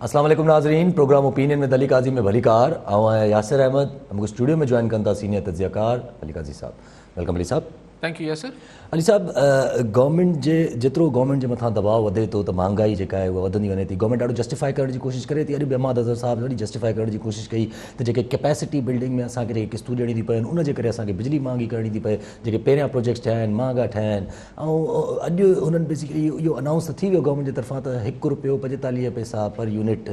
अस्सलाम वालेकुम नाज़रीन, प्रोग्राम ओपिनियन में अली काजी में भली कार ऐं यासिर अहमद हमको स्टूडियो में ज्वाइन कनि था सीनियर तज्ज़ियाकार Ali Qazi sahab. Welcome Ali sahab. Thank you Yasir. Ali sahab, government जे जेतिरो गवर्नमेंट जे मथां दबाव वधे थो त महांगाई जेका आहे उहा वधंदी वञे थी। गवर्नमेंट ॾाढो जस्टिफाई करण जी कोशिशि करे थी। अॼु बि अहमद अज़हर साहब ॾाढी जस्टिफाई करण जी कोशिशि कई त जेके कैपेसिटी बिल्डिंग में असांखे जेके क़िस्तूं ॾियणी थी पवनि उन जे करे असांखे बिजली महांगी करणी थी पए। जेके पहिरियां प्रोजेक्ट्स ठहिया आहिनि महांगा ठहिया आहिनि ऐं अॼु हुननि बेसिकली इहो अनाउंस त थी वियो गवर्नमेंट जे तरफ़ां त ₹1.45 पर यूनिट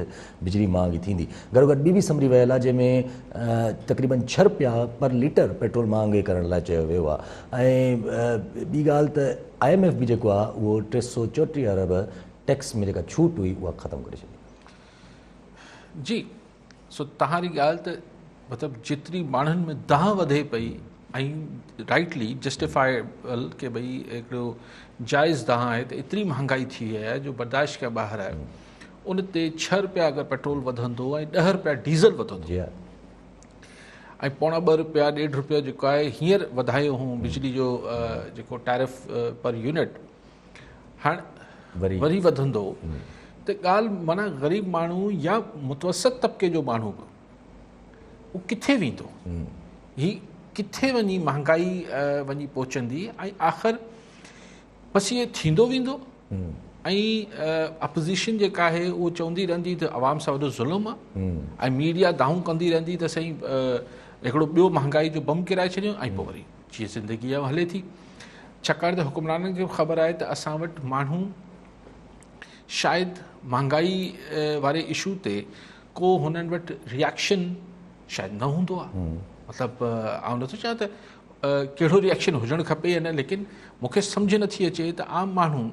बिजली महांगी थींदी। गॾो गॾु ॿी बि समरी वियल आहे जंहिंमें तक़रीबन ₹6 पर लीटर पेट्रोल महांगे करण लाइ चयो वियो आहे। ऐं ॿी ॻाल्हि त IMF बि जेको आहे उहो 334 अरब टैक्स में जेका छूट हुई उहा ख़तमु करे छॾी। जी सो तव्हांजी ॻाल्हि त मतिलबु जेतिरी माण्हुनि में दाह वधे पई ऐं राइटली जस्टिफाइबल की भई हिकिड़ो जाइज़ दाह आहे त एतिरी महांगाई थी वई आहे जो बर्दाश्त खां ॿाहिरि आहे। उन ते ₹6 अगरि पेट्रोल वधंदो ऐं ₹10 डीज़ल वधंदो ऐं पौणा ₹2 ₹1.5 जेको आहे हींअर वधायो हुओ बिजली जो जेको टैरिफ पर यूनिट हाणे वरी वधंदो त ॻाल्हि माना ग़रीब माण्हू या मुतवसत तबिके जो माण्हू बि उहो किथे वेंदो, ही किथे वञी महांगाई वञी पहुचंदी ऐं आख़िर बसि इहे थींदो वेंदो। ऐं अपोज़िशन जेका आहे उहो चवंदी रहंदी त आवाम सां वॾो ज़ुल्म आहे ऐं मीडिया दाऊं कंदी रहंदी त सही हिकिड़ो ॿियो महांगाई जो बम किराए छॾियो ऐं पोइ वरी जीअं ज़िंदगी आहे हले थी। छाकाणि त हुकुमराननि खे ख़बर आहे त असां वटि माण्हू शायदि महांगाई वारे इशू ते को हुननि वटि रिएक्शन शायदि न हूंदो आहे। मतिलबु आउं नथो चाहियां त कहिड़ो रिएक्शन हुजणु खपे या न, लेकिन मूंखे सम्झ नथी अचे त आम माण्हू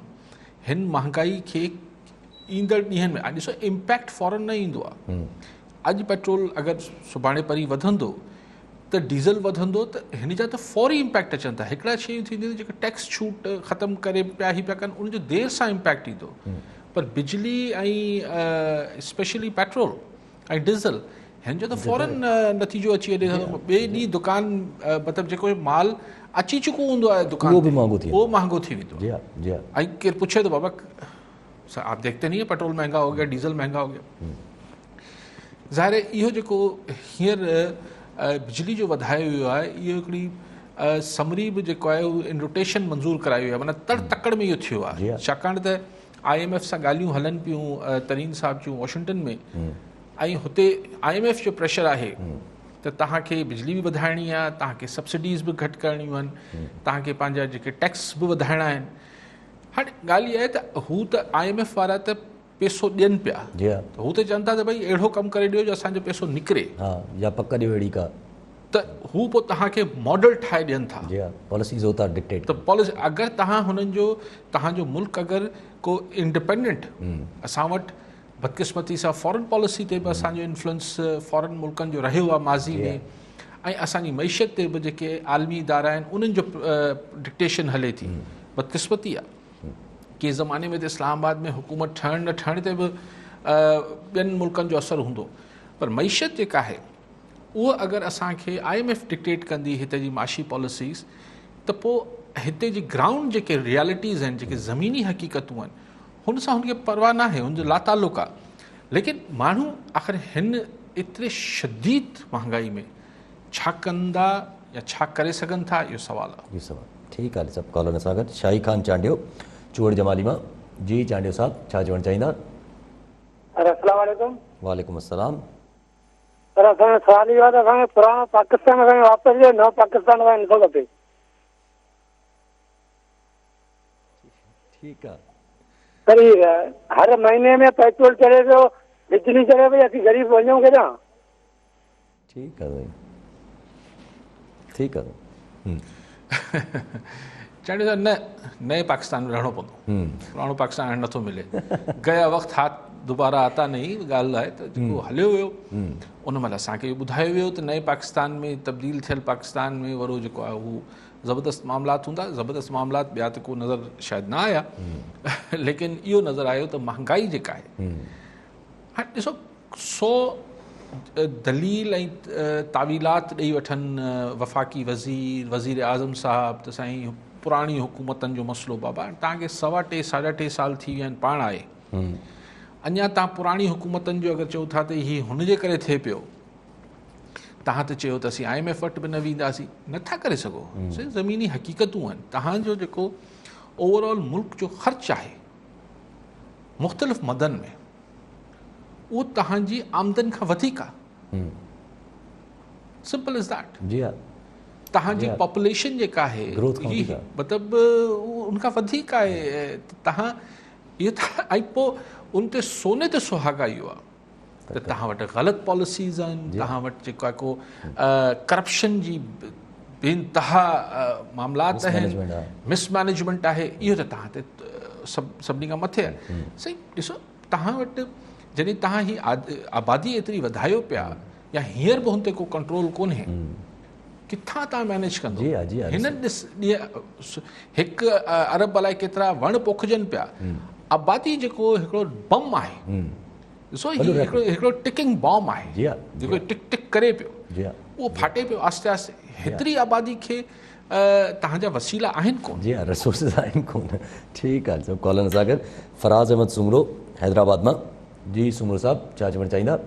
हिन महांगाई खे ईंदड़ ॾींहंनि में ॾिसो इम्पैक्ट फौरन न ईंदो आहे। अॼु पेट्रोल अगरि सुभाणे परी वधंदो त डीज़ल वधंदो त हिन जा त फौरी इम्पैक्ट अचनि था। हिकिड़ा शयूं थींदियूं जेके टैक्स छूट ख़तमु करे पिया ई पिया कनि उनजो देरि सां इम्पैक्ट ईंदो, पर बिजली ऐं स्पेशली पेट्रोल ऐं डीज़ल हिन जो त फौरन नतीजो अची वञे। ॿिए ॾींहुं दुकान मतिलबु जेको माल अची चुको हूंदो आहे दुकान उहो महांगो थी वेंदो ऐं केरु पुछे थो बाबा आप देखते नहीं है पेट्रोल महंगा हो गया, डीज़ल महंगा हो गया। ज़ाहिर आहे इहो जेको हींअर बिजली जो वधायो वियो आहे इहो हिकिड़ी समरी बि जेको आहे उहो इन रोटेशन मंज़ूर करायो वियो आहे, माना तड़ तकड़ में इहो थियो आहे। छाकाणि त IMF सां ॻाल्हियूं हलनि पियूं तरीन साहिब जूं वॉशिंगटन में ऐं हुते IMF जो प्रेशर आहे त तव्हांखे बिजली बि वधाइणी आहे, तव्हांखे सब्सिडीज़ बि घटि करणियूं आहिनि, तव्हांखे पंहिंजा जेके टैक्स बि वधाइणा आहिनि। हाणे ॻाल्हि इहा आहे त हू त IMF वारा त पैसो ॾियनि पिया, हू त चवनि था त भई अहिड़ो कमु करे ॾियो जो असांजो पैसो निकिरे या पक ॾियो अहिड़ी का त हू पोइ तव्हांखे मॉडल ठाहे ॾियनि था पॉलिसीज़ होता डिक्टेट त पॉलिसी अगरि तव्हां हुननि जो तव्हांजो मुल्क अगरि को इंडिपेंडेंट असां वटि बदकिस्मती सां फॉरेन पॉलिसी ते बि असांजो इन्फ्लुएंस फॉरेन मुल्कनि जो रहियो आहे माज़ी में ऐं असांजी मैशियत ते बि जेके आलमी इदारा आहिनि उन्हनि जो डिक्टेशन हले थी। बदकिस्मती आहे के ज़माने में त इस्लामाबाद में हुकूमत ठहण न ठहण ते बि ॿियनि मुल्कनि जो असरु हूंदो, पर मैशियत जेका आहे उहो अगरि असांखे IMF डिक्टेट कंदी हिते जी माशी पॉलिसीज़ त पोइ हिते जी ग्राउंड जेके रियलिटीज़ आहिनि, जेके ज़मीनी हक़ीक़तूं आहिनि, हुन सां हुनखे परवाह न आहे, हुनजो लातालुक आहे। लेकिन माण्हू आख़िर हिन एतिरे शदीद महांगाई में छा कंदा या छा करे सघनि था, इहो सुवालु आहे। इहो सुवालु ठीकु आहे। सभु कॉलर सां गॾु शाही खान चांडियो चूड़ जमाली मां। जी चांडियो साहब छा चवणु चाहींदा? अस्सलाम वालेकुम। वालेकुम अस्सलाम। सर असांजो सवाल इहो आहे त असांखे पुराणो पाकिस्तान असांखे वापसि ॾियो, नओं पाकिस्तान असांखे नथो खपे। ठीकु आहे। सर हर महीने में पेट्रोल चढ़े पियो, बिजली चढ़े पई, असीं ग़रीब वञूं केॾां? ठीकु आहे साईं, ठीकु आहे। चाहे न नए पाकिस्तान में रहणो पवंदो, पुराणो पाकिस्तान हाणे नथो मिले। गया वक़्तु हाथ दोबारा आता नहीं ॻाल्हि आहे त जेको हलियो वियो उन महिल असांखे इहो ॿुधायो वियो त नए पाकिस्तान में तब्दील थियल पाकिस्तान में वरो जेको आहे हू ज़बरदस्त मामलात हूंदा। ज़बरदस्त मामलात ॿिया त को नज़र शायदि न आया, लेकिन इहो नज़र आयो त महांगाई जेका आहे हाणे ॾिसो 100 दलील ऐं तावीलात ॾेई वठनि वफ़ाक़ी वज़ीर आज़म साहब त साईं पुराणी हुकूमतनि जो मसइलो बाबा तव्हांखे 2.5 साढा 2 साल थी विया आहिनि पाण आहे अञा तव्हां पुराणी हुकूमतनि जो अगरि चओ था त हीअ हुनजे करे थिए पियो, तव्हां त चयो त असीं IMF वटि बि न वेंदासीं, नथा करे सघो। ज़मीनी हक़ीक़तूं आहिनि। तव्हांजो जेको ओवरऑल मुल्क जो ख़र्चु आहे मुख़्तलिफ़ मदनि में, उहो तव्हांजी आमदन खां वधीक आहे। Simple is that. जी हा, तव्हांजी पॉपुलेशन जेका आहे मतिलबु उनखां वधीक आहे। तव्हां इहो ऐं पोइ उन ते सोने ते सुहागा इहो आहे त तव्हां वटि ग़लति पॉलिसीज़ आहिनि, तव्हां वटि जेका को करप्शन जी बेइंतहा मामलात आहिनि, मिसमैनेजमेंट आहे, इहो त तव्हां ते सभिनी खां मथे आहे। सही ॾिसो, तव्हां वटि जॾहिं तव्हां ही आबादी एतिरी वधायो पिया, या हींअर बि हुन ते को कंट्रोल कोन्हे, किथां तव्हां मैनेज कंदो? हिन हिकु अरब अलाए केतिरा वण पोखजनि पिया। आबादी जेको हिकिड़ो बम आहे, ॾिसो हिकिड़ो टिकिंग बॉम्ब आहे जेको टिक टिक करे पियो, उहो फाटे पियो आस्ते आस्ते। हेतिरी आबादी खे तव्हांजा वसीला आहिनि कोन। जी हा, रिसोर्सिस आहिनि कोन। ठीकु आहे। सभु कॉलनि सां गॾु फराज़ अहमद सुमरो हैदराबाद मां। जी सुमरो साहब, छा चवणु चाहींदा?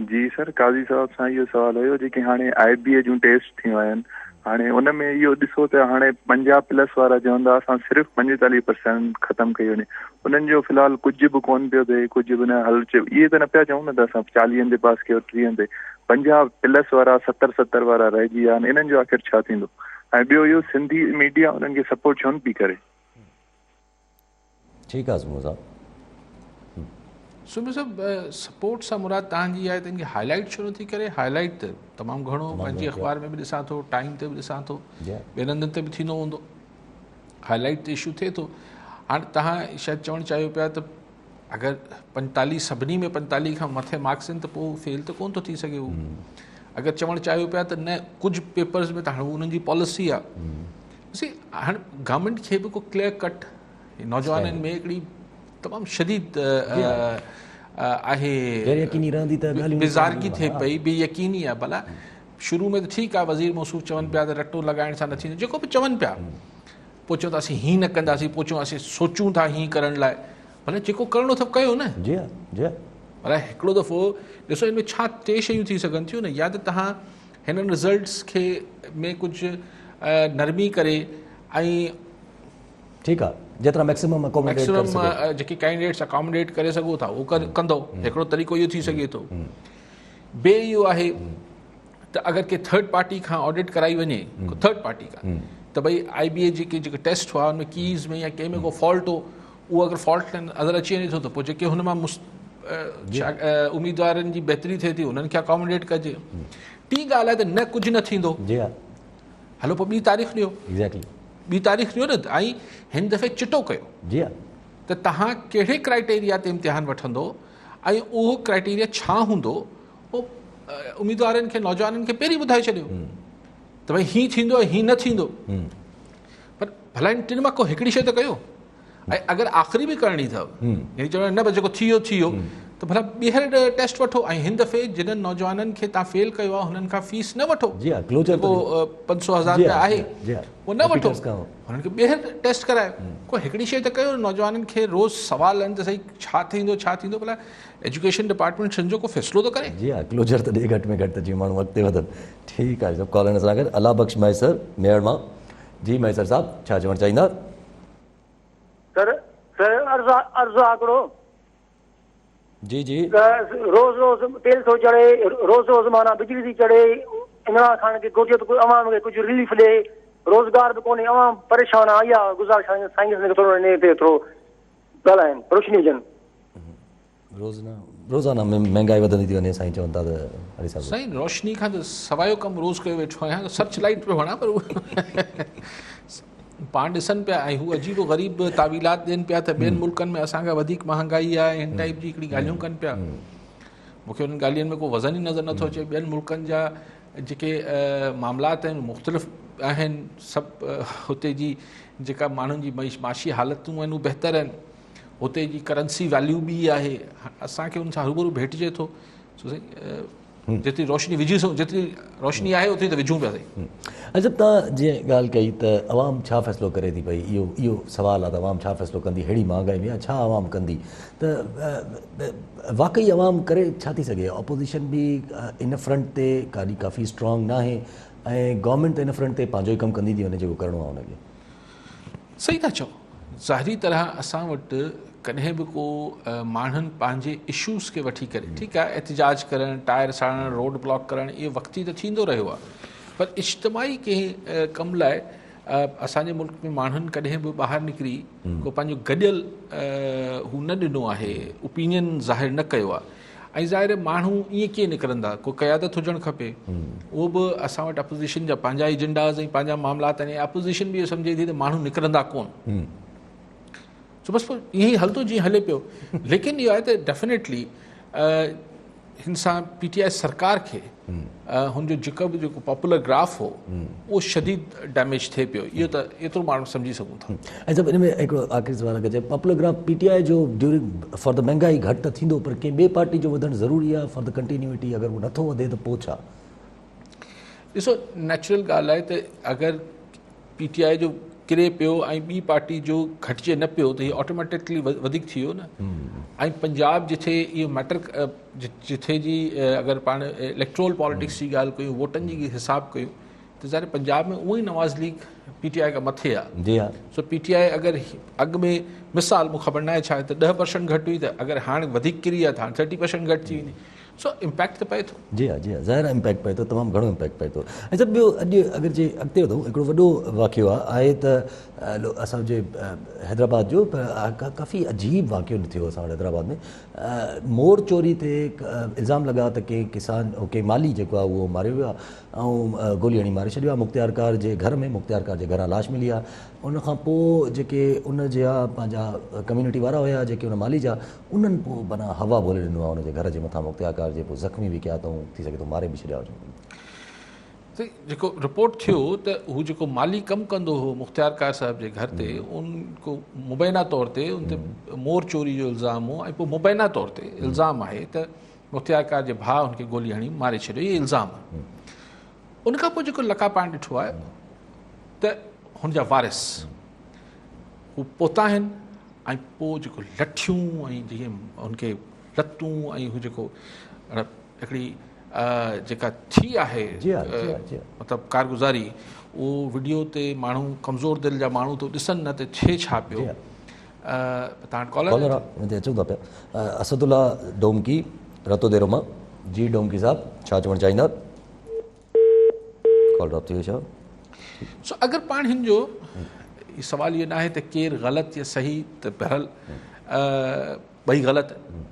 जी सर, काज़ी साहब सां इहो सवाल हुयो जेके हाणे IBA जूं टेस्ट थियूं आहिनि, हाणे उन में इहो ॾिसो त हाणे 50+ वारा चवंदा असां सिर्फ़ु 45% ख़तमु कई वञे। उन्हनि जो फ़िलहाल कुझु बि कोन पियो थिए, कुझु बि न हल चयो। इहे त न पिया चऊं न त असां 40 ते पास कयो, 30 ते। 50+ वारा 70 वारा रहिजी विया आहिनि। इन्हनि जो आख़िर छा थींदो? ऐं ॿियो इहो सिंधी मीडिया उन्हनि खे सपोर्ट छो न पई करे? ठीकु आहे सुमरो साहब। सुमरो साहब, सपोर्ट सां मुराद तव्हांजी आहे त इनखे हाईलाइट छो नथी करे? हाईलाइट त तमामु घणो पंहिंजी अख़बार में बि ॾिसां थो, टाइम ते बि ॾिसां थो, ॿियनि हंधनि ते बि थींदो हूंदो। हाईलाइट ते इशू थिए थो। हाणे तव्हां शायदि चवणु चाहियो पिया त अगरि 45 सभिनी में 45 खां मथे मार्क्स आहिनि त पोइ फेल त कोन थो थी सघे उहो। अगरि चवणु चाहियो पिया त न कुझु पेपर्स में त हाणे उन्हनि जी पॉलिसी आहे। ॾिसी, हाणे गवर्नमेंट खे बि को क्लियर कट नौजवाननि में हिकिड़ी तमामु शदीद आहे बेज़ारगी थिए पई, बेयकीनी आहे। भला शुरू में त ठीकु आहे, वज़ीर मौसूफ़ चवनि पिया त रटो लॻाइण सां न थींदो, जेको बि चवनि पिया, पोइ चऊं था असीं हीअं न कंदासीं, पोइ चऊं असीं सोचूं था हीअं करण लाइ। भले जेको करिणो अथव कयो न। जी हा, जी हा। भला हिकिड़ो दफ़ो ॾिसो, हिन में छा 3 शयूं थी सघनि थियूं न। या त तव्हां हिननि रिज़ल्ट्स खे में कुझु नरमी करे ऐं ठीकु आहे, जेतिरा मैक्सिमम जेके कैंडिडेट्स अकोमोडेट करे सघो था उहो कंदो। हिकिड़ो तरीक़ो इहो थी सघे थो। ॿिए इहो आहे त अगरि के थर्ड पार्टी खां ऑडिट कराई वञे, थर्ड पार्टी खां, त भई IBA जेके टेस्ट हुआ उनमें कीज़ में या कंहिं में को फॉल्ट हो, उहो अगरि फॉल्ट नज़र अची वञे थो त पोइ जेके हुन मां उम्मीदवारनि जी बहितरी थिए थी उन्हनि खे अकोमोडेट कजे। टी ॻाल्हि आहे त न कुझु न थींदो, हलो पोइ ॿी तारीख़ ॾियो। ॿी तारीख़ ॾियो न। ऐं हिन दफ़े चिटो कयो त तव्हां कहिड़े क्राइटेरिया ते इम्तिहान वठंदो ऐं उहो क्राइटेरिया छा हूंदो, उहो उम्मीदवारनि खे, नौजवाननि खे पहिरीं ॿुधाए छॾियो त भई हीअं थींदो ऐं हीअं न थींदो। पर भला इन टिनि मां को हिकिड़ी शइ त कयो। ऐं अगरि आख़िरी बि करणी अथव, यानी चवणु न बसि जेको थी वियो त भला ॿीहर टेस्ट वठो। ऐं हिन दफ़े जिन्हनि नौजवाननि खे तव्हां फेल कयो आहे हुननि खां फीस न वठो, जेको 500,000 रुपया आहे उहो न वठो, हुननि खे ॿीहर टेस्ट करायो। को हिकिड़ी शइ त कयो, नौजवाननि खे रोज़ सवाल आहिनि त सही छा थींदो छा थींदो। भला एजुकेशन डिपार्टमेंट सम्झो को फ़ैसिलो थो करे। जी हा, क्लोजर त ॾे घटि में घटि त जीअं माण्हू अॻिते वधनि। ठीकु आहे। सभु कॉलनि सां गॾु अला बख़्श मैसर मेयर मां। जी मैसर साहब, छा चवणु चाहींदा? सर अर्ज़ु आकड़ो जी जी। रोज़ रोज़ तेल थो चढ़े, रोज़ रोज़ माना बिजली थी चढ़े, इमरान खान खे घुरिजे त अवाम खे कुझु रिलीफ ॾे। रोज़गार बि कोन्हे, अवाम परेशान आहे। इहा गुज़ारिश साईं थोरो इन ते थोरो ॻाल्हाइनि, रोशनी ॾियनि। रोज़ाना में महांगाई वधंदी थी वञे, साईं चवनि था त साईं रोशनी खां त सवायो कमु रोज़ कयो वेठो आहियां, सर्च लाइट पियो हणां, पर पाण ॾिसनि पिया ऐं हू अजीबो ग़रीब तावीलात ॾियनि पिया त ॿियनि मुल्कनि में असांखां वधीक महांगाई आहे, हिन टाइप जी हिकिड़ी ॻाल्हियूं कनि पिया। मूंखे उन्हनि ॻाल्हियुनि में को वज़न ई नज़र नथो अचे। ॿियनि मुल्कनि जा जेके मामलात आहिनि मुख़्तलिफ़ आहिनि, सभु हुते जी जेका माण्हुनि जी माशी हालतूं आहिनि उहे बहितर आहिनि। हुते जी करंसी वैल्यू बि आहे, असांखे उन सां रूबरू भेटिजे थो। जेतिरी रोशनी विझी सघूं, जेतिरी रोशनी आहे ओतिरी त विझूं पियासीं। अच्छा, तव्हां जीअं ॻाल्हि कई त आवाम छा फ़ैसिलो करे थी पई, इहो सुवालु आहे त आवाम छा फ़ैसिलो कंदी, अहिड़ी महांगाई में छा आवाम कंदी, त वाक़ई आवाम करे छा थी सघे? ऑपोज़िशन बि इन फ्रंट ते काफ़ी स्ट्रॉन्ग न आहे ऐं गवर्नमेंट त इन फ्रंट ते पंहिंजो ई कमु कंदी थी वञे जेको करिणो आहे हुनखे। सही था चओ, ज़ाहिरी तरह असां वटि कॾहिं बि को माण्हुनि पंहिंजे इशूज़ खे वठी करे, ठीकु आहे, एहतिजाज करणु, टायर साड़णु, रोड ब्लॉक करणु, इहो वक़्ती त थींदो रहियो आहे, पर इज्तिमाही कंहिं कम लाइ असांजे मुल्क में माण्हुनि कॾहिं बि ॿाहिरि निकिरी को पंहिंजो गॾियल हू न ॾिनो आहे, ओपिनियन ज़ाहिर न कयो आहे। ऐं ज़ाहिर माण्हू ईअं कीअं निकिरंदा, को क़यादत हुजणु खपे, उहो बि असां वटि अपोज़िशन जा पंहिंजा एजेंडाज़ ऐं पंहिंजा मामलात आहिनि, अपोज़िशन बि इहो सम्झे थी त माण्हू निकिरंदा कोन, सो बसि पोइ ईअं ई हलंदो जीअं हले पियो। लेकिन इहो आहे त डेफिनेटली हिन सां PTI सरकार खे हुनजो जेको पॉपुलर ग्राफ हो उहो शदीद डैमेज थिए पियो, इहो त एतिरो माण्हू सम्झी सघूं था। ऐं सभु इन में हिकिड़ो आख़िरी सुवाल कजे, पॉपुलर ग्राफ PTI जो ड्यूरिंग फॉर द महांगाई घटि त थींदो, पर कंहिं ॿिए पार्टी जो वधणु ज़रूरी आहे फॉर द कंटिन्यूटी, अगरि उहो नथो वधे त पोइ छा? ॾिसो, नेचुरल ॻाल्हि आहे त अगरि PTI जो किरे पियो ऐं ॿी पार्टी जो घटिजे न पियो त इहो ऑटोमेटिकली वधीक थी वियो न। ऐं पंजाब जिथे इहो मैटर, जिथे जी अगरि पाण इलेक्ट्रोल पॉलिटिक्स जी ॻाल्हि कयूं, वोटनि जी हिसाबु कयूं, त ज़ाहिर पंजाब में उहो ई नवाज़ लीग PTI खां मथे आहे। जी हा। सो PTI अगरि अॻु में मिसाल मूंखे ख़बर न आहे छा आहे त 10% घटि हुई, त अगरि हाणे वधीक किरी आहे त हाणे 30% घटि थी वेंदी, सो इम्पैक्ट त पए थो। जी हा, जी हा, ज़ाहिर इम्पैक्ट पए थो, तमामु घणो इम्पैक्ट पए थो। ऐं सभु ॿियो अॼु अगरि जे अॻिते वधूं, हिकिड़ो वॾो वाक़ियो आहे त असांजे हैदराबाद जो काफ़ी अजीब वाक़ियो थियो असां वटि हैदराबाद में। मोर चोरी ते इल्ज़ाम लॻा त कंहिं किसान, कंहिं माली जेको आहे उहो मारियो वियो आहे ऐं गोली हणी मारे छॾियो आहे। मुख़्तियारकार जे घर में, मुख़्तियारकार जे घरां लाश मिली आहे। उनखां पोइ जेके उन जा पंहिंजा कम्यूनिटी वारा हुया, जेके उन माली जा, उन्हनि पोइ माना हवा बोले ॾिनो आहे उनजे घर जे मथां मुख़्तियारकार जे, पोइ ज़ख़्मी बि कया अथऊं, थी सघे थो मारे बि छॾिया हुजनि। जेको रिपोर्ट थियो त हू जेको माली कमु कंदो हो मुख़्तियारकार साहिब जे घर ते, उनको मुबैना तौर ते उन ते मोर चोरी जो इल्ज़ाम हो, ऐं पोइ मुबैना तौर ते इल्ज़ाम आहे त मुख़्तियारकार जे भाउ हुनखे गोली हणी मारे छॾियो, इहे इल्ज़ाम। उनखां पोइ जेको लका पाइण ॾिठो आहे त हुनजा वारिस हू पोता आहिनि, ऐं पोइ जेको लठियूं ऐं जीअं हुनखे लतूं ऐं हू जेको हिकिड़ी जेका थी आहे मतिलबु कारगुज़ारी, उहो वीडियो ते माण्हू कमज़ोर दिलि जा माण्हू तो ॾिसनि न त थिए छा पियो। तव्हां कॉलर अचूं था पिया, असदुल्ला डोमकी रतो देरो मां। जी डोमकी साहब, छा चवणु चाहींदा? कॉल ड्रॉप थी वई छा? सो अगरि पाण हिन जो सवाल इहो न आहे त केरु ग़लति या सही, त बहरहाल ॿई ग़लति आहिनि।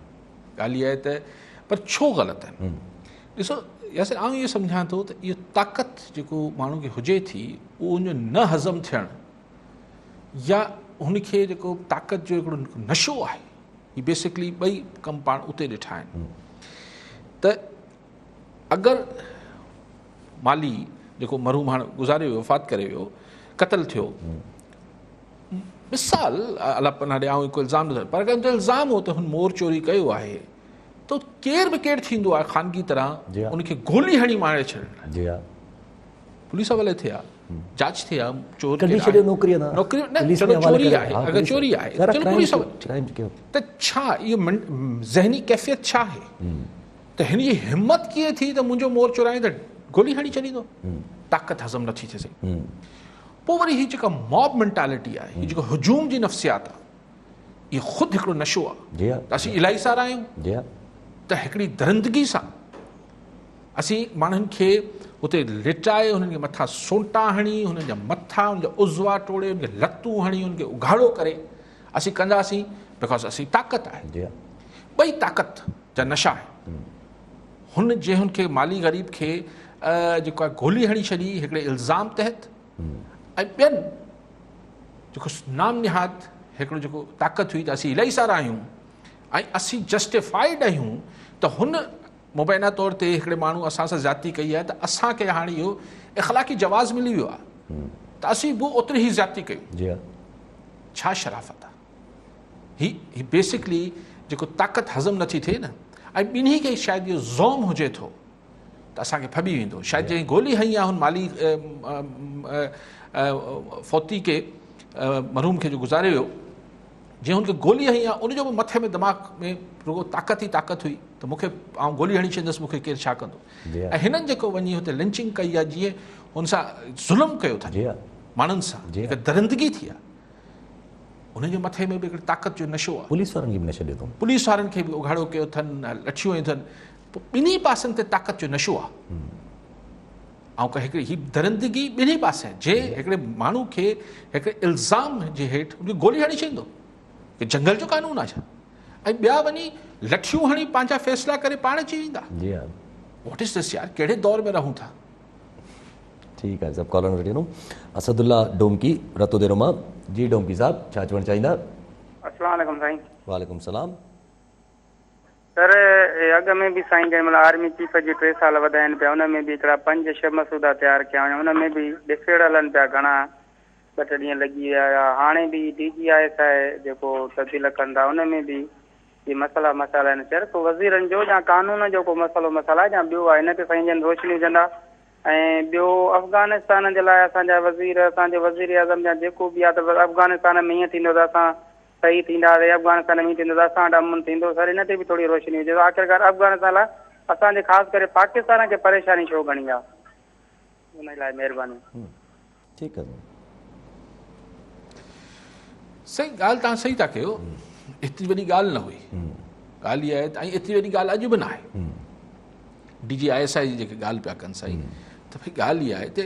ॻाल्हि इहा आहे त पर छो ग़लति आहिनि? ॾिसो यासिर, आउं इहो सम्झां थो त इहो ताक़त जेको माण्हू खे हुजे थी, उहो उनजो न हज़म थियणु या हुनखे जेको ताक़त जो हिकिड़ो नशो आहे, हीअ बेसिकली ॿई कम पाण उते ॾिठा आहिनि। त अगरि माली जेको मरहूम हाणे गुज़ारे वियो, वफ़ात करे वियो, क़तल थियो, मिसाल अलाह पनाह ॾे, आउं हिकु इल्ज़ाम नथो, पर अगरि उनजो इल्ज़ाम हो त हुन मोर चोरी कयो आहे, तो केर बि केरु थींदो आहे ख़ानगी तरह उनखे गोली हणी मारे छॾणु। जी हा, पुलिस वाले थिया, जांच थिया, चोर नौकरी चोरी आहे, अगरि चोरी आहे त छा इहो ज़हनी कैफ़ियत छा आहे? त हिन जी हिम्मत कीअं थी त मुंहिंजो मोर चोराए त गोली हणी छॾींदो? ताक़त हज़म नथी थिए सही। पोइ वरी हीअ जेका मॉब मेंटालिटी आहे, हीअ जेको हुजूम जी नफ़्सियात आहे, इहो ख़ुदि हिकिड़ो नशो आहे। त असीं इलाही सारा आहियूं त हिकिड़ी दरिंदगी सां असीं माण्हुनि खे उते लिटाए, हुननि खे मथां सोंटा हणी, हुननि जा मथां, हुनजा उज़वा टोड़े, हुनखे लतूं हणी, हुनखे उघाड़ो करे असीं कंदासीं, बिकॉज़ असीं ताक़त आहे। ॿई ताक़त जा नशा आहे। हुनखे माली ग़रीब खे जेको आहे गोली हणी छॾी हिकिड़े इल्ज़ाम तहत, ऐं ॿियनि जेको नाम निहाद हिकिड़ो जेको ताक़त हुई त असीं इलाही सारा आहियूं ऐं असीं जस्टिफाइड आहियूं त हुन मुबैना तौर ते हिकिड़े माण्हू असां सां ज़्यादती कई आहे, त असांखे हाणे इहो इख़लाक़ी जवाज़ मिली वियो आहे त असीं बि ओतिरी ई ज़्यादती कयूं। छा शराफ़त आहे? ही बेसिकली जेको ताक़त हज़म नथी थिए न, ऐं ॿिन्ही खे शायदि इहो ज़ोम हुजे थो त असांखे फॿी वेंदो। शायदि जंहिं गोली हई आहे हुन माली फौती खे मरहूम खे जो गुज़ारे वियो, जंहिं हुनखे गोली हई आहे उनजो बि मथे में दिमाग़ में रुगो ताक़त ई ताक़त हुई त मूंखे आउं गोली हणी छॾींदुसि, मूंखे केरु छा कंदो। ऐं हिननि जेको वञी हुते लिंचिंग कई आहे, जीअं हुन सां ज़ुल्म कयो था माण्हुनि सां, हिकु दरिंदगी थी आहे, उनजे मथे में बि हिकिड़ी ताक़त जो नशो आहे। पुलिस वारनि खे बि न छॾियो अथऊं, पुलिस वारनि खे बि उघाड़ो कयो अथनि, लठियूं हयूं अथनि, पोइ ॿिन्ही पासनि ते ताक़त जो नशो आहे। ऐं हिकिड़ी हीअ दरिंदगी ॿिन्ही पासे जे हिकिड़े माण्हू खे हिकिड़े इल्ज़ाम जे हेठि उनखे गोली हणी छॾींदो की जंगल जो कानून आहे छा, ऐं ॿिया वञी लठियूं हणी पंहिंजा फ़ैसिला करे पाण अची वेंदा। वॉट इज़ दिस यार, कहिड़े दौर में रहूं था। ठीकु आहे, सभु कॉलर वठी वञूं। असदुल्ला डोमकी रतोदेरो मां। जी डोमकी साहब, छा चवणु चाहींदा? अस्सलाम वालेकुम साईं। वालेकुम सलाम। सर अॻ में बि साईं जंहिं महिल आर्मी चीफ जी 3 साल वधाइनि पिया, उन में बि हिकिड़ा 5-6 मसूदा तयारु कया हुया, उन में बि ॾिफेड़ हलनि पिया, घणा 2-3 ॾींहं लॻी विया। हाणे बि DGIS जेको तब्दील कंदा, उन में बि ये मसला आहिनि। सिर्फ़ु वज़ीरनि जो या कानून जो को मसला या ॿियो आहे, हिन ते साईं जन रोशनी विझंदा। ऐं ॿियो अफ़गानिस्तान जे लाइ असांजा वज़ीर, असांजे वज़ीर आज़म या जेको बि आहे, त अफ़गानिस्तान में ईअं थींदो त असां सही थींदासीं, अफ़गानिस्तान में ईअं थींदो त असां वटि अमन थींदो। सर हिन ते बि थोरी रोशनी हुजे। आख़िरकार अफ़गानिस्तान लाइ असांजे ख़ासि करे पाकिस्तान खे परेशानी छो घणी आहे, उन लाइ महिरबानी। ठीकु आहे, सही ॻाल्हि तव्हां सही था कयो, एतिरी वॾी ॻाल्हि न हुई। ॻाल्हि इहा आहे त, ऐं एतिरी वॾी ॻाल्हि अॼु बि न आहे। DGISI जी जेके ॻाल्हि पिया कनि साईं, त भई ॻाल्हि इहा आहे त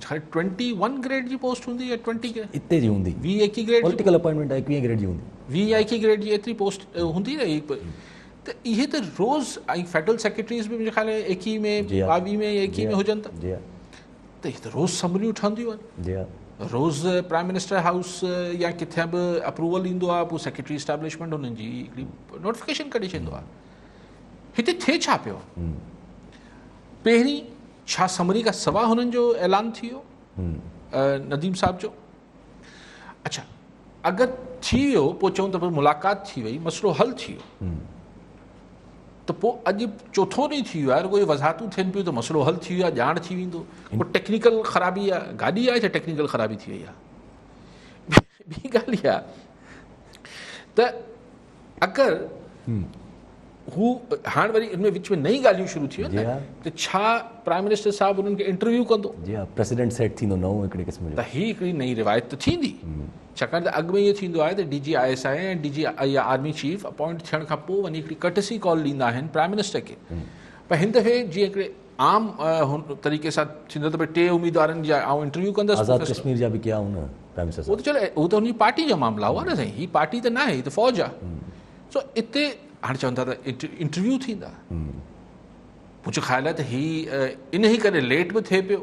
21 ग्रेड जी पोस्ट हूंदी या 20 ग्रेड इते जी हूंदी, 20-21 ग्रेड पॉलिटिकल अपॉइंटमेंट 21 ग्रेड जी हूंदी, 20 या 21 ग्रेड जी एतिरी पोस्ट हूंदी रही। त इहे त रोज़, ऐं फेडरल सेक्रेटरीज़ बि मुंहिंजे ख़्याल में 21 में 22 में या 21 में हुजनि त इहे त रोज़ समरियूं ठहंदियूं आहिनि। रोज़ प्राइम मिनिस्टर हाउस या किथे बि अप्रूवल ईंदो आहे, पोइ सेक्रेटरी इस्टेब्लिशमेंट हुननि जी हिकिड़ी नोटिफिकेशन कढी छॾींदो आहे। हिते थिए छा पियो? पहिरीं छा समरी खां सवाइ हुननि जो ऐलान थी वियो नदीम साहब जो? अच्छा, अगरि थी वियो, पोइ चऊं त मुलाक़ात थी वई, मसइलो हल थी वियो, त पोइ अॼु चोथों ॾींहुं थी वियो आहे, रुॻो वज़ाहतूं थियनि पियूं त मसइलो हल थी वियो आहे, ॼाण थी वेंदो। पोइ टेक्निकल ख़राबी आहे, गाॾी आहे छा टेक्निकल ख़राबी थी वई आहे? ॿी ॻाल्हि इहा त अगरि हू हाणे वरी इनमें विच में नई ॻाल्हियूं शुरू थी वियूं त छा प्राइम मिनिस्टर साहिबु हुननि खे इंटरव्यू कंदो? प्रेसिडेंट सेट थींदो नओं हिकिड़े क़िस्म जो। त हीअ हिकिड़ी नई रिवायत त थींदी, छाकाणि त अॻु में इहो थींदो आहे त DGISI ऐं DGI या आर्मी चीफ अपॉइंट थियण खां पोइ वञी हिकिड़ी कर्टसी कॉल ॾींदा आहिनि प्राइम मिनिस्टर खे। पर हिन दफ़े जीअं हिकिड़े आम तरीक़े सां थींदो त भई 3 उम्मीदवारनि जा आउं इंटरव्यू कंदुसि। आज़ाद कश्मीर जा बि कया हुन प्राइम मिनिस्टर, उहो त चलो, उहो त हुनजी पार्टी जा मामला हुआ न साईं, हीअ पार्टी त न आहे, हीअ त फ़ौज आहे। सो हिते हाणे चवनि था त इंटरव्यू थींदा। मुंहिंजो ख़्यालु आहे त हीअ इन ई करे लेट बि थिए पियो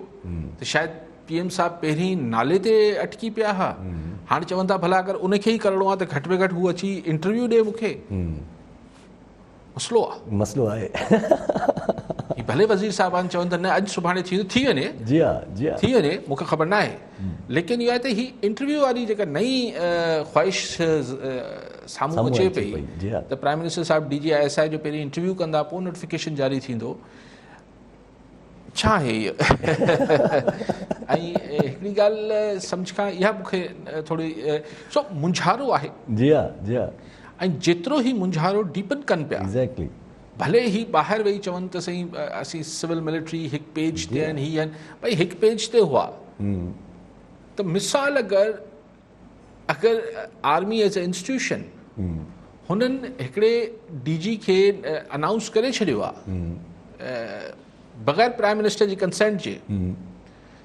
त शायदि PM साहब पहिरीं नाले ते अटकी पिया हुआ, हाणे चवनि था भला अगरि उनखे ई करिणो आहे त घटि में घटि हू अची इंटरव्यू ॾे मूंखे। मसइलो आहे भले वज़ीर साहिबान चवनि त न अॼु सुभाणे थी वञे, थी वञे, मूंखे ख़बर न आहे, लेकिन इहो आहे त हीअ इंटरव्यू वारी जेका नई ख्वाहिश साम्हूं अचे पई त प्राइम मिनिस्टर साहिबु DGISI जो पहिरीं इंटरव्यू कंदा, पोइ नोटिफिकेशन जारी थींदो, छा आहे इहो? ऐं हिकिड़ी ॻाल्हि सम्झ खां इहा मूंखे थोरी सो मुंझारो आहे। ऐं जेतिरो ई मुंझारो डीपन कनि पिया, भले ही ॿाहिरि वेही चवनि त साईं असीं सिविल मिलिट्री हिकु पेज ते आहिनि, हीअ आहिनि, भई हिकु पेज ते हुआ त मिसाल अगरि आर्मी एज ए इंस्टीट्यूशन हुननि हिकिड़े DG खे अनाउंस करे छॾियो आहे बग़ैर प्राइम मिनिस्टर जी कंसेंट जे,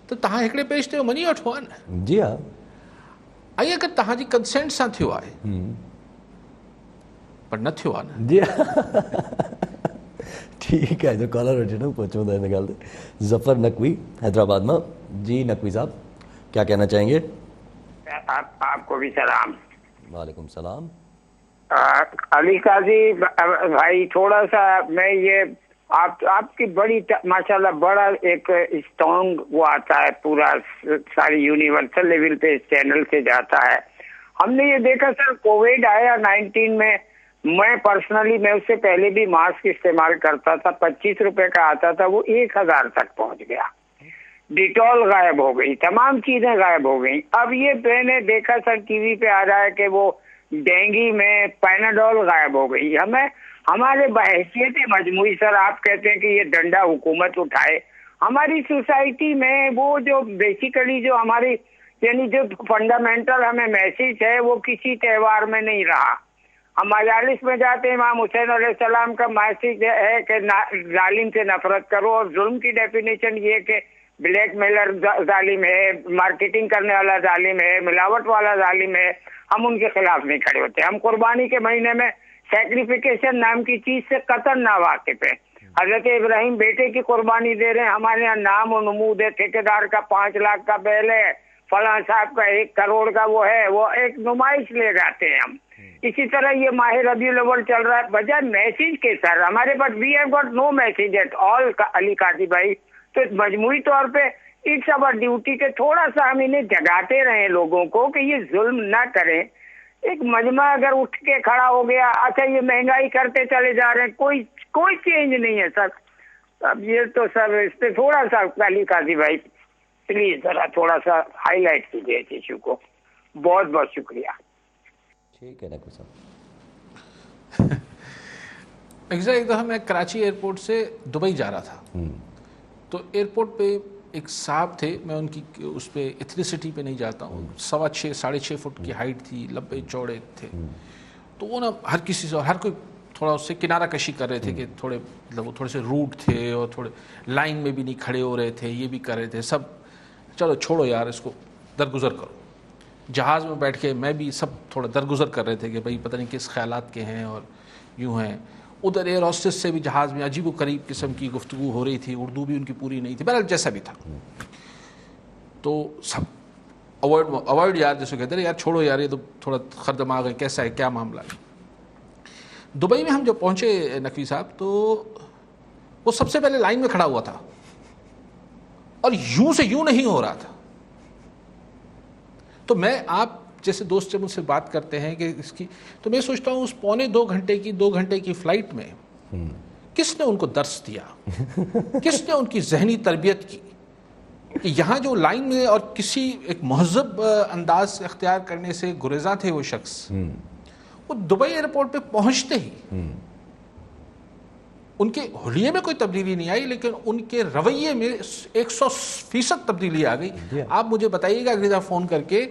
त तव्हां हिकिड़े पेज ते मञी वठो आहे न। ऐं अगरि तव्हांजी कंसेंट सां थियो आहे पर न थियो आहे न। ठीकु आहे, जो कॉलर वठो पहुचूं था हिन ॻाल्हि ते। ज़फ़र नकवी हैदराबाद मां। जी नकवी साहब, क्या कहना चाहेंगे? आपको भी सलाम। वालेकुम सलाम। अली काजी भाई, थोड़ा सा मैं ये आपकी बड़ी माशाल्लाह बड़ा एक स्ट्रॉन्ग वो आता है, पूरा सारी यूनिवर्सल लेवल पे इस चैनल से जाता है। हमने ये देखा सर, कोविड आया 19 में, मैं पर्सनली मैं उससे पहले भी मास्क इस्तेमाल करता था, 25 रुपए का आता था, वो 1000 तक पहुंच गया। डिटॉल गायब हो गई, तमाम चीजें गायब हो गई। अब ये मैंने देखा सर टीवी पे आ रहा है कि वो डेंगू में पैनाडोल गायब हो गई। हमें हमारे बहैसियत मजमूई सर, आप कहते हैं कि ये डंडा हुकूमत उठाए, हमारी सोसाइटी में वो जो बेसिकली जो हमारी यानी जो फंडामेंटल हमें मैसेज है वो किसी त्योहार में नहीं रहा। हम मजालिस में जाते हैं, इमाम हुसैन अलैहिस्सलाम का मैसेज है कि जालिम से नफरत करो, और जुल्म की डेफिनेशन ये कि ब्लैक मेलर जालिम है, मार्केटिंग करने वाला जालिम है, मिलावट वाला जालिम है, हम उनके खिलाफ नहीं खड़े होते। हम कुर्बानी के महीने में सैक्रिफिकेशन नाम की चीज से कतई ना वाकिफ है। हजरत इब्राहिम बेटे की कुर्बानी दे रहे हैं, हमारे यहाँ नाम और नमूद है, ठेकेदार का 5 लाख का बैल है, फलां साहब का 1 करोड़ का वो है, वो एक नुमाइश ले जाते हैं हम। इसी तरह ये माह रबीउल अव्वल चल रहा है, बजाय मैसेज के सर हमारे पास we have got no message at all Ali Qazi भाई। तो मजमूई तौर पे इट्स अवर ड्यूटी के थोड़ा सा हम इन्हें जगाते रहे लोगों को कि ये जुल्म ना करें। एक मजमा अगर उठ के खड़ा हो गया, अच्छा ये महंगाई करते चले जा रहे हैं, कोई चेंज नहीं है सर। अब ये तो सर इस पे थोड़ा सा अली काजी भाई प्लीज जरा थोड़ा सा हाईलाइट कीजिए इस इशू को। बहुत बहुत शुक्रिया। ठीक है नकवी साहब। एक दफ़ा मैं कराची एयरपोर्ट से दुबई जा रहा था, तो एयरपोर्ट पे एक साहब थे, मैं उनकी उस पर एथनिसिटी पे नहीं जाता हूँ, 6.25 साढ़े 6 फुट की हाइट थी, लंबे चौड़े थे। तो वो ना हर किसी से, हर कोई थोड़ा उससे किनारा कशी कर रहे थे कि थोड़े मतलब वो थोड़े से रूड थे और थोड़े लाइन में भी नहीं खड़े हो रहे थे, ये भी कर रहे थे सब। चलो छोड़ो यार, इसको दरगुजर करो। जहाज़ में बैठ के मैं भी सब थोड़ा दरगुजर कर रहे थे कि भाई पता नहीं किस ख्यालात के हैं और यूँ हैं। उधर एयर हॉस्टेस से भी जहाज़ में अजीब व करीब किस्म की गुफ्तगू हो रही थी, उर्दू भी उनकी पूरी नहीं थी, बहरहाल जैसा भी था। तो सब अवॉइड यार, जैसे कहते हैं यार छोड़ो यार, ये तो थोड़ा खरदमाग है, कैसा है, क्या मामला है। दुबई में हम जब पहुँचे नकवी साहब, तो वो सबसे पहले लाइन में खड़ा हुआ था और यूं से यूं नहीं हो रहा था। तो मैं, आप जैसे दोस्त जब मुझसे बात करते हैं कि इसकी, तो मैं सोचता हूँ उस 2 घंटे की फ़्लाइट में किसने उनको दर्स दिया, किसने उनकी जहनी तरबियत की कि यहाँ जो लाइन में और किसी एक महज़ब अंदाज अख्तियार करने से गुरेज़ा थे वो शख्स, वो दुबई एयरपोर्ट पे पहुँचते ही उनके हुलिये में कोई तब्दीली नहीं आई, लेकिन उनके रवैये में 100% तब्दीली आ गई। आप मुझे बताइएगा अगली दफ़ा फ़ोन करके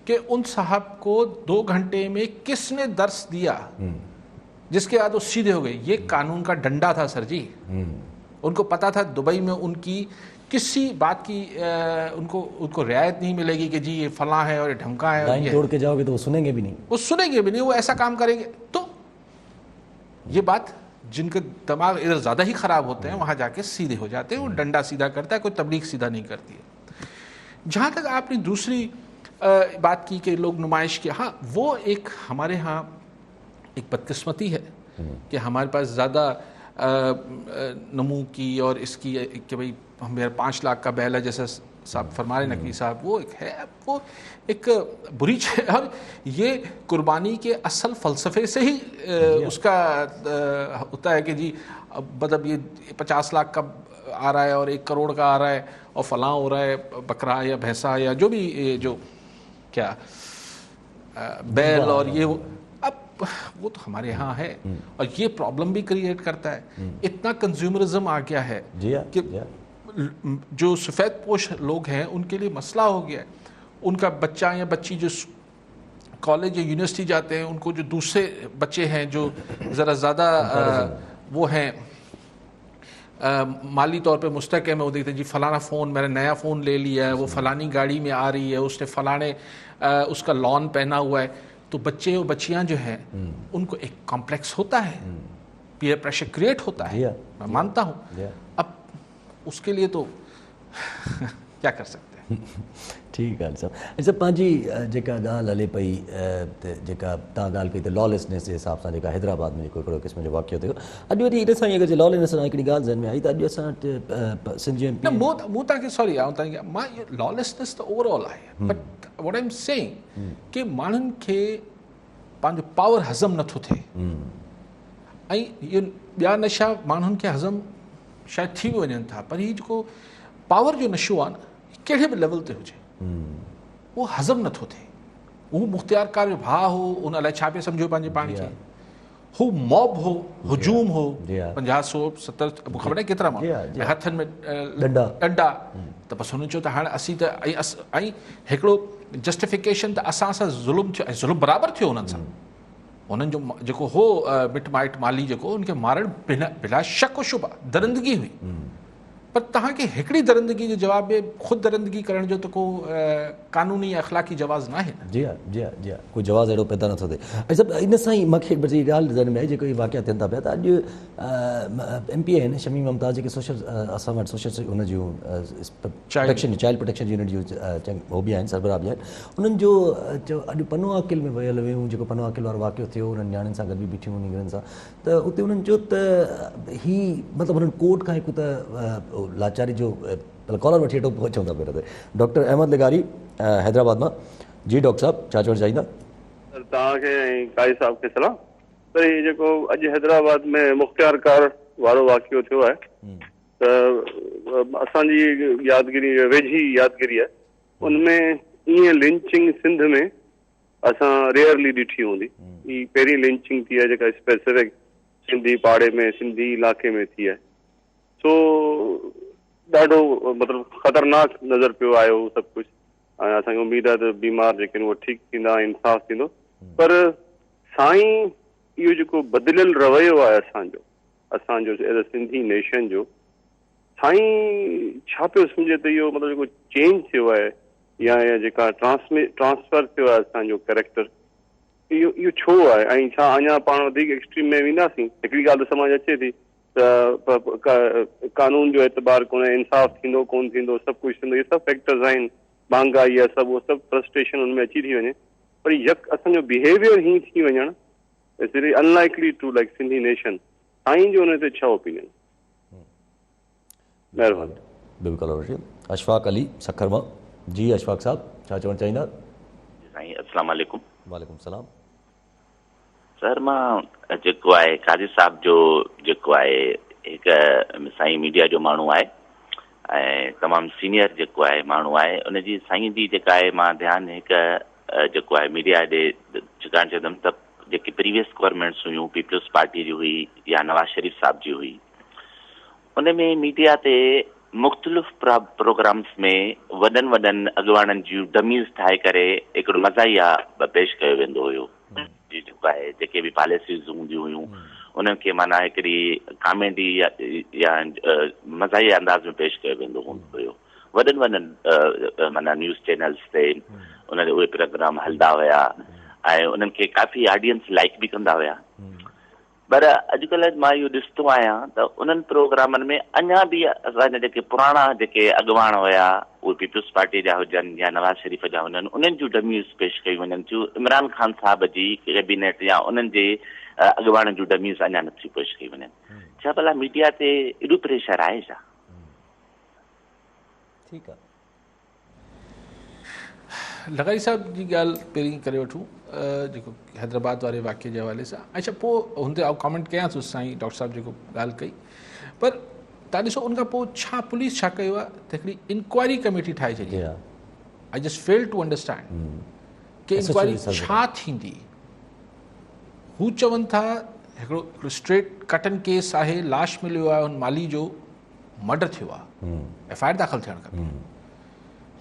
कि उन साहब को 2 घंटे में किसने दर्स दिया जिसके बाद वो सीधे हो गए। ये कानून का डंडा था सर जी। उनको पता था दुबई में उनकी किसी बात की उनको रियायत नहीं मिलेगी कि जी ये फलां है और ये ढमका है। लाइन तोड़ के जाओगे तो वो सुनेंगे भी नहीं, वो ऐसा काम करेंगे। तो ये बात, जिनके दिमाग इधर ज़्यादा ही ख़राब होते हैं वहाँ जाके सीधे हो जाते हैं। वो डंडा सीधा करता है, कोई तबलीग सीधा नहीं करती है। जहाँ तक आपने दूसरी बात की कि लोग नुमाइश की, हाँ वो एक हमारे यहाँ एक बदकिस्मती है कि हमारे पास ज़्यादा नमू की और इसकी कि भाई मेरा 5 लाख का बैल है, जैसा साहब फरमा रहे नकवी साहब, वो एक है, वो एक बुरी चीज़। और ये कुर्बानी के असल फ़लसफ़े से ही उसका होता है कि जी मतलब ये 50 लाख का आ रहा है और 1 करोड़ का आ रहा है और फलां हो रहा है, बकरा या भैंसा या जो भी जो क्या बैल और ये अब वो तो हमारे यहाँ है और ये प्रॉब्लम भी क्रिएट करता है। इतना कंज्यूमरिज्म आ गया है कि जो सफ़ेद पोश लोग हैं उनके लिए मसला हो गया है। उनका बच्चा या बच्ची जो कॉलेज या यूनिवर्सिटी जाते हैं, उनको जो दूसरे बच्चे हैं जो ज़रा ज़्यादा वो हैं माली तौर पे मुस्तक़िम है, वो देखते हैं जी फलाना फ़ोन, मैंने नया फ़ोन ले लिया है, वो फलानी गाड़ी में आ रही है, उसने फलाने उसका लॉन पहना हुआ है। तो बच्चे और बच्चियाँ जो हैं उनको एक कॉम्प्लेक्स होता है, पीयर प्रेशर क्रिएट होता है, मैं मानता हूँ। अब उसके लिए तो क्या कर सकते हैं। ठीक है साहब। अच्छा पंहिंजी जेका ॻाल्हि हले पई जेका तव्हां ॻाल्हि कई त लॉलेसनेस जे हिसाब सां जेका हैदराबाद में जेको हिकिड़ो क़िस्म जो वाक़ियो थियो, अॼु वरी ॾिसां अगरि जे लॉलेसनेस सां हिकिड़ी ॻाल्हि ज़हन में आई त अॼु असां वटि सिंधी एम पी मूं तव्हांखे सॉरी मां लॉलेसनेस त ओवरऑल आहे, but what I am saying कि माण्हुनि खे पंहिंजो पावर हज़म नथो थिए। ऐं इहो ॿिया नशा माण्हुनि खे हज़म शायदि थी बि वञनि था, पर हीउ जेको पावर जो नशो आहे न, कहिड़े बि लेवल ते हुजे उहो हज़म नथो थिए। हू मुख़्तियार कार जो भाउ हो, उन अलाए छा पिया सम्झो पंहिंजे पाण खे, हू मॉब हो, हुजूम हो, 50-100-70 मूंखे ख़बर आहे केतिरा माण्हू ऐं हथनि में डंडा, त बसि हुननि चयो त हाणे असीं त ऐं हिकिड़ो जस्टिफिकेशन त असां सां ज़ुल्म थियो, ऐं ज़ुल्म बराबरि थियो हुननि सां। उन्हनि जो जेको हो मिट माइट माली जेको उनखे मारणु बिला शक शुबा दरिंदगी हुई, पर तव्हांखे हिकिड़ी दरिंदगी जे जवाब में ख़ुदि दरिंदगी करण जो त को कानूनी या अख़लाक़ी जवाज़ न आहे। जी हा, जी हा, जी हा, कोई जवाज़ अहिड़ो पैदा नथो थिए। ऐं सभु इन सां ई मूंखे हिकु बची ॻाल्हि ज़हन में आहे, जेको इहे वाक़िया थियनि था पिया, त अॼु MP आहिनि शमी मुमताज़, जेके सोशल असां वटि सोशल हुन जूं प्रोटेक्शन चाइल्ड प्रोटेक्शन यूनिट जूं हो बि आहिनि, सरबराह बि आहिनि। उन्हनि जो चयो अॼु पनो आकिल में वियल हुयूं, जेको पनो आकिल वारो वाक़ियो थियो, उन्हनि नियाणियुनि सां गॾु बि बीठियूं निगरनि सां, त उते उन्हनि चयो त ही मतिलबु हुननि कोर्ट खां हिकु त लाचारी जो कॉलर वठी वेठो पहुचूं था पहिरियों त। डॉक्टर अहमद लिगारी हैदराबाद मां। जी डॉक्टर साहब, छा चवणु चाहींदा? तव्हांखे ऐं काई साहब खे सलाम। त हीउ जेको अॼु हैदराबाद में मुख़्तियार कार वारो वाक़ियो थियो आहे, त असांजी यादगिरी वेझी यादगिरी आहे, उनमें ईअं लिंचिंग सिंध में असां रेयरली ॾिठी हूंदी। ही पहिरीं लिंचिंग थी आहे जेका स्पेसिफिक सिंधी पाड़े में, सिंधी इलाइक़े में थी आहे। सो ॾाढो मतिलबु ख़तरनाक नज़र पियो आयो सभु कुझु, ऐं असांखे उमेदु आहे त बीमार जेके आहिनि उहे ठीकु थींदा, इंसाफ़ थींदो। पर साईं इहो जेको बदिलियल रवैयो आहे असांजो एज़ अ सिंधी नेशन जो, साईं छा पियो सम्झे त इहो मतिलबु जेको चेंज थियो आहे या जेका ट्रांसफर थियो आहे असांजो कैरेक्टर, इहो छो आहे ऐं छा अञा पाण वधीक एक्सट्रीम में वेंदासीं? हिकिड़ी ॻाल्हि त सम्झ अचे थी त कानून जो एतबार कोन्हे, इंसाफ़ थींदो कोन थींदो, सभु कुझु थींदो, इहे सभु फैक्टर्स आहिनि, महांगाई आहे, सभु उहो सभु फ्रस्ट्रेशन हुन में अची थी वञे। पर यक असांजो बिहेवियर हीअं थी वञणु it's very unlikely to like Sindhi nation. साईं जो हुन ते छा ओपिनियन? महिरबानी। बिल्कुलु। अशफाक अली सखर मां। जी अशफाक साहब, छा चवणु चाहींदा? साईं अस्सलाम वालेकुम। वालेकुम सलाम। सर, मां जेको आहे काज़ी साहब जो जेको आहे हिकु साईं मीडिया जो माण्हू आहे ऐं तमामु सीनियर जेको आहे माण्हू आहे, उनजी साईं जी जेका आहे मां ध्यानु हिकु जेको आहे मीडिया ॾे छिकाइणु चवंदुमि त जेकी प्रीवियस गवर्नमेंट्स हुयूं, पीपल्स पार्टी जी हुई या नवाज़ शरीफ़ साहब जी हुई, उन में मीडिया ते मुख़्तलिफ़ प्रोग्राम्स में वॾनि वॾनि अॻुवाणनि जूं डमीज़ ठाहे करे हिकिड़ो मज़ाहिया पेश कयो वेंदो हुयो। जेको आहे जेके बि पॉलिसीज़ हूंदियूं हुयूं उन्हनि खे माना हिकिड़ी कॉमेडी या मज़ाहिया अंदाज़ में पेश कयो वेंदो हुयो। वॾनि वॾनि माना न्यूज़ चैनल्स ते उहे प्रोग्राम हलंदा हुया ऐं उन्हनि खे काफ़ी ऑडियंस लाइक बि कंदा हुया। पर अॼुकल्ह मां इहो ॾिसंदो आहियां त उन्हनि प्रोग्रामनि में अञा बि असांजा जेके पुराणा जेके अॻुवाण हुया, उहे पीपल्स पार्टी जा हुजनि या नवाज़ शरीफ़ जा हुजनि, उन्हनि जूं डमीज़ पेश कयूं वञनि थियूं। इमरान ख़ान साहब जी कैबिनेट या उन्हनि जे अॻुवाण जूं डमीज़ अञा नथियूं पेश कयूं वञनि। छा भला मीडिया ते एॾो प्रेशर आहे छा? ठीकु आहे। लगाई साहब जी ॻाल्हि पहिरीं करे वठूं, जेको हैदराबाद वारे वाक़े जे हवाले सां। अच्छा, पोइ हुन ते आउं कॉमेंट कयां थो साईं डॉक्टर साहब जेको ॻाल्हि कई, पर तव्हां ॾिसो उनखां पोइ छा पुलिस छा कयो आहे त हिकिड़ी इंक्वायरी कमेटी ठाहे छॾी। I just fail to understand कि इंक्वायरी छा थींदी। हू चवनि था हिकिड़ो स्ट्रेट कटन केस आहे, लाश मिलियो आहे, हुन माली जो मर्डर थियो आहे, FIR दाख़िल थियणु खपे।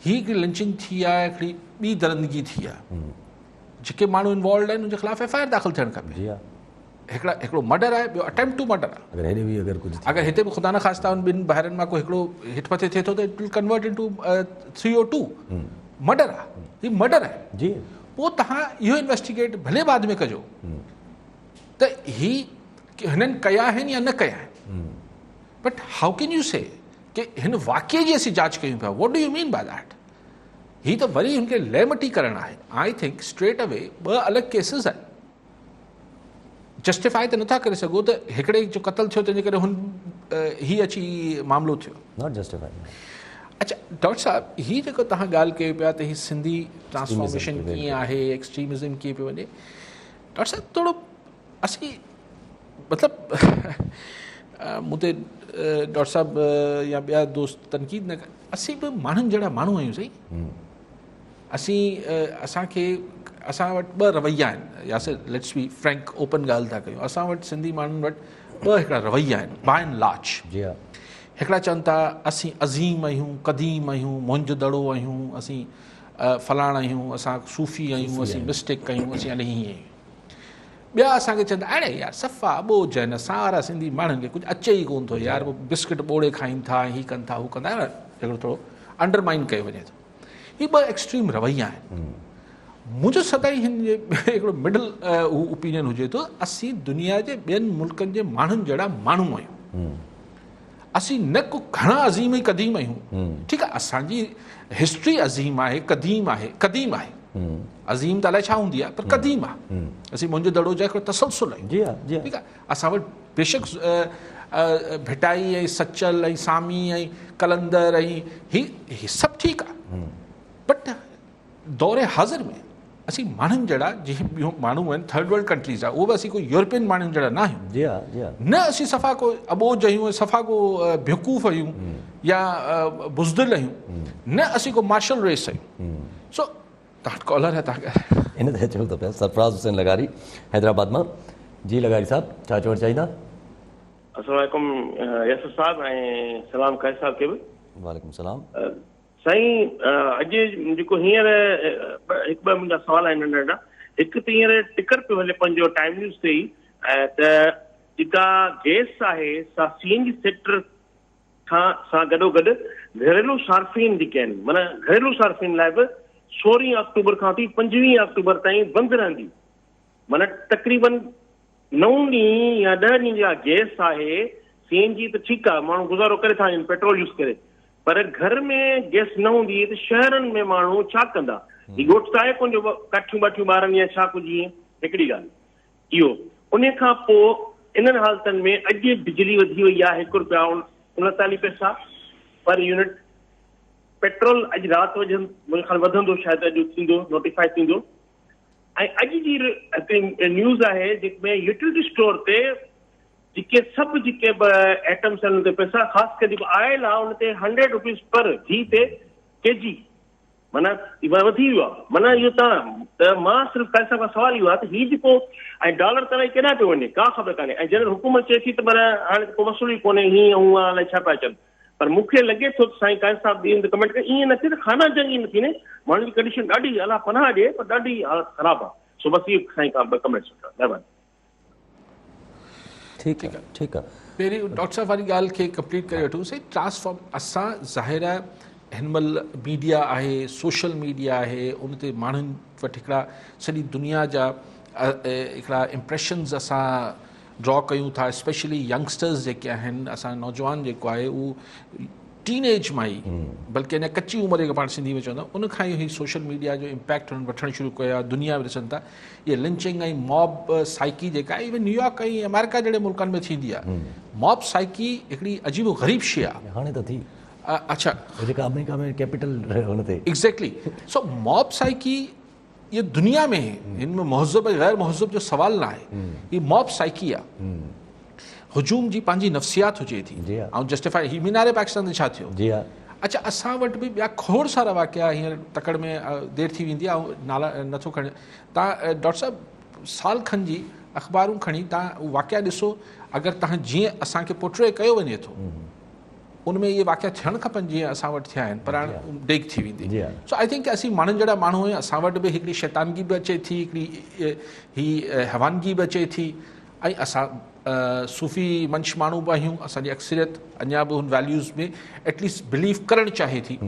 ही हिकिड़ी लिंचिंग थी आहे, हिकिड़ी ॿी दरिंदगी थी आहे, जेके माण्हू इन्वॉल्व आहिनि उनजे ख़िलाफ़ FIR दाख़िल थियणु खपे। हिकिड़ो मर्डर आहे, ॿियो अटेम्प्ट टू मर्डर आहे। अगरि हिते बि ख़ुदा न ख़ास्ता ॿिनि ॿाहिरनि मां को हिकिड़ो हेठि मथे थिए थो त it will convert into 302 murder आहे। ही मर्डर आहे जी। पोइ तव्हां इहो इन्वेस्टिगेट भले बाद में कजो त ही हिननि कया आहिनि या न कया आहिनि, बट हाउ कैन यू से कि हिन वाक़े जी असीं जांच कयूं पिया? What do you mean by that? ही त वरी हुनखे लेमटी करणु आहे। आई थिंक स्ट्रेट अवे ॿ अलॻि केसिस आहिनि। जस्टिफाई त नथा करे सघो त हिकिड़े जो क़तल थियो तंहिंजे करे हुन ही अची मामिलो थियो, नॉट जस्टिफाई। अच्छा डॉक्टर साहब, ही जेको तव्हां ॻाल्हि कयो पिया त ही सिंधी ट्रांसफॉर्मेशन कीअं आहे, एक्सट्रीमिज़म कीअं पियो वञे, डॉक्टर साहब थोरो असीं मतिलबु मूं ते डॉक्टर साहब या ॿिया दोस्त तनक़ीद न असीं बि माण्हुनि जहिड़ा माण्हू आहियूं सही असांखे असां वटि ॿ रवैया आहिनि या लेट्स बी फ्रैंक ओपन ॻाल्हि था कयूं असां वटि सिंधी माण्हुनि वटि ॿ हिकिड़ा रवैया आहिनि बाय एंड लार्ज हिकिड़ा चवनि था असीं अज़ीम आहियूं क़दीम आहियूं मुंज दड़ो आहियूं असीं फलाणा आहियूं असां सूफ़ी आहियूं असीं मिस्टेक कयूं असीं अने हीअं आहियूं ॿिया असांखे चवंदा अड़े यार सफ़ा ॿोझ आहिनि असां वारा सिंधी माण्हुनि खे कुझु अचे ई कोन थो यार बिस्किट ॿोड़े खाइनि था हीअ कनि था हू कंदा हिकिड़ो थोरो अंडरमाइन कयो वञे थो हीअ ॿ एक्सट्रीम रवैया आहिनि मुंहिंजो सदाई हिन जे हिकिड़ो मिडल ओपिनियन हुजे थो असीं दुनिया जे ॿियनि मुल्कनि जे माण्हुनि जहिड़ा माण्हू आहियूं असीं न को घणा अज़ीम ई क़दीम आहियूं ठीकु आहे असांजी हिस्ट्री अज़ीम आहे क़दीम आहे अज़ीम त अलाए छा हूंदी आहे पर क़दीम आहे असीं मुंहिंजो दड़ो जा हिकिड़ो तसलसुल आहियूं ठीकु आहे असां वटि बेशक भिटाई ऐं सचल ऐं सामी ऐं कलंदर ऐं ही सभु ठीकु आहे बट दौरे हाज़िर में असीं माण्हुनि जहिड़ा जीअं ॿियूं माण्हू आहिनि थर्ड वर्ल्ड कंट्रीज़ आहे उहो बि असीं कोई यूरोपियन माण्हुनि जहिड़ा न आहियूं न असीं सफ़ा को अबोझ आहियूं सफ़ा को बेवकूफ़ आहियूं या बुज़दिल आहियूं न असीं को मार्शल रेस आहियूं सो तव्हां कॉलर आहे तव्हां इन ते अचूं थो पिया सरफराज़ हुसैन लगारी हैदराबाद मां जी लगारी साहब छा चवणु चाहींदा अस्सलाम वालेकुम यासिर साहब ऐं सलाम कैद साहब खे बि वालेकुम सलाम साईं अॼु जेको हींअर हिकु ॿ मुंहिंजा सुवाल आहिनि नंढा नंढा हिकु त हींअर टिकर पियो हले पंहिंजो टाइम न्यूज़ ते ई त जेका गैस आहे सा CNG सेक्टर सां गॾोगॾु घरेलू सार्फिन जेके आहिनि माना घरेलू सार्फिन लाइ बि 16 अक्टूबर खां वठी 25 अक्टूबर ताईं बंदि रहंदी माना तक़रीबन 9 ॾींहं या 10 ॾींहं जा गैस आहे CNG त ठीकु आहे माण्हू गुज़ारो करे था वञनि पेट्रोल यूज़ करे पर घर में गैस न हूंदी त शहरनि में माण्हू छा कंदा हीअ ॻोठ त आहे कोन जो काठियूं बाठियूं ॿारनि या छा कुझु ईअं हिकिड़ी ॻाल्हि इहो उन खां पोइ इन्हनि हालतुनि में अॼु बिजली वधी वई आहे ₹1.39 पर यूनिट पेट्रोल अॼु राति मुंहिंजे ख़्याल वधंदो शायदि अॼु थींदो नोटिफाई थींदो ऐं अॼु जी न्यूज़ आहे जंहिंमें यूटिलिटी स्टोर ते जेके सभु जेके आइटम्स आहिनि उन ते पैसा ख़ासि करे जेको आयल आहे उन ते ₹100 पर घी ते kg माना वधी वियो आहे माना इहो त मां सिर्फ़ु काई सां सवाल इहो आहे त हीउ जेको ऐं डॉलर त केॾा पियो वञे का ख़बर कान्हे ऐं जनरल हुकूमत चए थी त पर हाणे को मसइलो ई कोन्हे हीअं हूअं अलाए छा पिया चवनि पर मूंखे लॻे थो त साईं काई साहब ॾींहुं कमेंट करे ईअं न थिए त खाना जंग ई न थींदे माण्हुनि जी कंडीशन ॾाढी अलाह पनाह ॾिए पर ॾाढी हालत ख़राबु आहे सो बसि इहो साईं का कमेंट सुठा महिरबानी ठीकु आहे ठीकु आहे पहिरीं डॉक्टर साहब वारी ॻाल्हि खे कंप्लीट करे वठूं साईं ट्रांसफॉर्म असां ज़ाहिर आहे हिन महिल मीडिया आहे सोशल मीडिया आहे उन ते माण्हुनि वटि हिकिड़ा सॼी दुनिया जा हिकिड़ा इम्प्रेशन्स असां ड्रॉ कयूं था स्पेशली यंगस्टर्स जेके आहिनि असां नौजवान जेको आहे उहो टीनेज मां ई बल्कि अञा कची उमिरि जेका पाण सिंधी में चवंदा उन खां ई सोशल मीडिया जो इम्पैक्ट हुननि वठणु शुरू कयो आहे दुनिया में ॾिसनि था इहे लिंचिंग ऐं मॉब साइकी जेका आहे इवन न्यूयॉर्क ऐं अमेरिका जहिड़े मुल्कनि में थींदी आहे मॉब साइकी हिकिड़ी अजीबो ग़रीब शइ आहे हाणे त थी अच्छा जेका अमेरिका में कैपिटल हुन ते एग्जैक्टली सो मॉब साइकी ये दुनिया में इनमें महज़ब ऐं गैर महज़ब जो सवाल ना आहे ये मॉब साइकी आहे हुजूम जी पंहिंजी नफ़सियात हुजे थी ऐं जस्टिफाई ही मीनारे पाकिस्तान ते छा थियो जी हा अच्छा असां वटि बि ॿिया खोड़ सारा वाक़िया हींअर तकड़ में देरि थी वेंदी आहे ऐं नाला नथो खणे तव्हां डॉक्टर साहब साल खनि जी अख़बारूं खणी तव्हां उहो वाक़िया ॾिसो अगरि तव्हां जीअं असांखे पोर्ट्रे कयो वञे थो उनमें इहे वाक़िया थियणु खपनि जीअं असां वटि थिया आहिनि पर हाणे डेग थी वेंदी सो आई थिंक असीं माण्हुनि जहिड़ा माण्हू आहियूं असां वटि बि हिकिड़ी शैतानगी बि अचे थी हिकिड़ी ही हैवानगी बि अचे थी ऐं असां सूफ़ी मंश माण्हू बि आहियूं असांजी अक्सरियत अञा बि हुन वैल्यूज़ में एटलीस्ट बिलीव करणु चाहे थी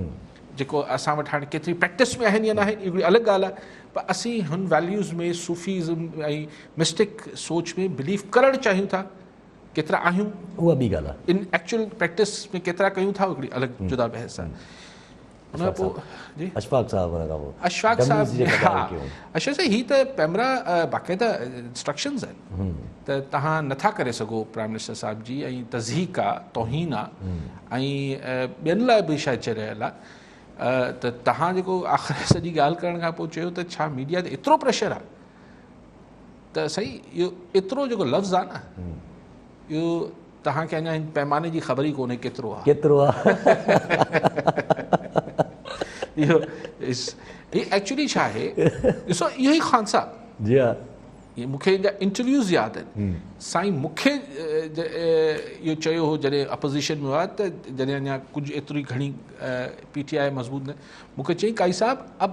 जेको असां वटि हाणे केतिरी प्रैक्टिस में आहिनि या न आहिनि हिकिड़ी अलॻि ॻाल्हि आहे पर असीं हुन वैल्यूज़ में सूफ़ीज़म ऐं मिस्टिक सोच में बिलीव करणु चाहियूं था केतिरा आहियूं उहा ॿी ॻाल्हि आहे इन एक्चुअल प्रैक्टिस में केतिरा कयूं था हिकिड़ी अलॻि जुदा बहस आहे उन खां पोइ जी अशफाक साहब हुन खां पोइ अशफाक साहब हा अशफाक साहब ही त पैमरा बाक़ाइदा इंस्ट्रक्शंस आहिनि त तव्हां नथा करे सघो प्राइम मिनिस्टर साहिब जी ऐं तज़हीक आहे तौहीन आहे ऐं ॿियनि लाइ बि शायदि चरियल आहे त तव्हां जेको आख़िर सॼी ॻाल्हि करण खां पोइ चयो त छा मीडिया ते एतिरो प्रेशर आहे त साईं इहो एतिरो जेको लफ़्ज़ आहे न इहो तव्हांखे अञा हिन पैमाने जी ख़बर ई कोन्हे केतिरो आहे इहो एक्चुअली छा आहे ॾिसो इहो ई ख़ानसा जी हा ये मूंखे हिन जा इंटरव्यूज़ यादि आहिनि साईं मूंखे इहो चयो हो जॾहिं अपोज़िशन में हुआ त जॾहिं अञा कुझु एतिरी घणी PTI मज़बूत न मूंखे चई काई साहब अब